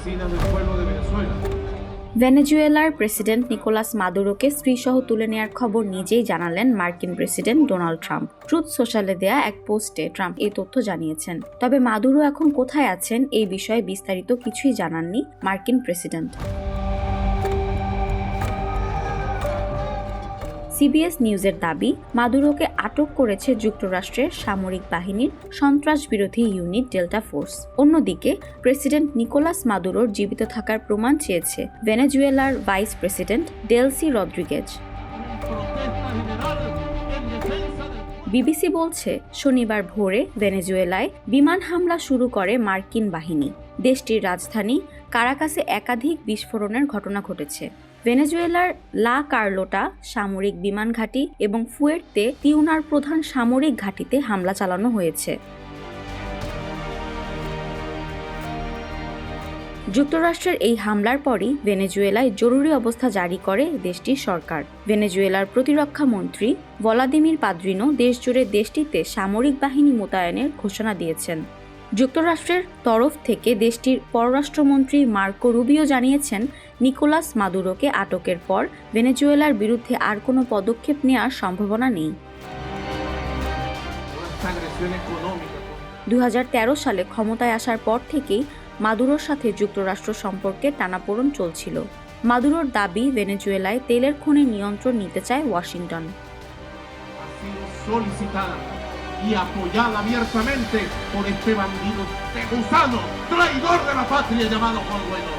campesinas del pueblo de Venezuela. ভেনেজুয়েলার president Nicolas মাদুরোকে স্ত্রীসহ তুলে নেওয়ার খবর নিজেই জানালেন মার্কিন প্রেসিডেন্ট ডোনাল্ড ট্রাম্প। ট্রুথ সোশ্যালে দেয়া এক পোস্টে ট্রাম্প এই তথ্য জানিয়েছেন। তবে মাদুরো এখন কোথায় আছেন এই বিষয়ে বিস্তারিত কিছুই জানাননি মার্কিন প্রেসিডেন্ট। সিবিএস নিউজের দাবি, মাদুরোকে আটক করেছে যুক্তরাষ্ট্রের সামরিক বাহিনীর সন্ত্রাসবিরোধী ইউনিট ডেল্টা ফোর্স। অন্যদিকে প্রেসিডেন্ট নিকোলাস মাদুরোর জীবিত থাকার প্রমাণ চেয়েছে ভেনেজুয়েলার vice president Delcy Rodriguez. BBC বলছে, শনিবার ভোরে ভেনেজুয়েলায় বিমান হামলা শুরু করে মার্কিন বাহিনী। দেশটির রাজধানী কারাকাসে একাধিক বিস্ফোরণের ঘটনা ঘটেছে। ভেনেজুয়েলার লা কার্লোটা সামরিক বিমান ঘাঁটি এবং ফুয়ের্তে তিউনার প্রধান সামরিক ঘাঁটিতে হামলা চালানো হয়েছে। যুক্তরাষ্ট্রের এই হামলার পরই ভেনেজুয়েলায় জরুরি অবস্থা জারি করে দেশটির সরকার। ভেনেজুয়েলার প্রতিরক্ষা মন্ত্রী ভলাদিমির পাদ্রিনো দেশজুড়ে দেশটিতে সামরিক বাহিনী মোতায়েনের ঘোষণা দিয়েছেন। যুক্তরাষ্ট্রের তরফ থেকে দেশটির পররাষ্ট্রমন্ত্রী মার্কো রুবিও জানিয়েছেন, নিকোলাস মাদুরোকে আটকের পর ভেনেজুয়েলার বিরুদ্ধে আর কোনো পদক্ষেপ নেওয়ার সম্ভাবনা নেই। 2013 সালে ক্ষমতায় আসার পর থেকেই মাদুরোর সাথে যুক্তরাষ্ট্র সম্পর্কে টানাপোড়েন চলছিল। মাদুরোর দাবি, ভেনেজুয়েলায় তেলের খনি নিয়ন্ত্রণ নিতে চায় Washington. Y apoyada abiertamente por este bandido, este gusano, traidor de la patria llamado Juan Guaidó.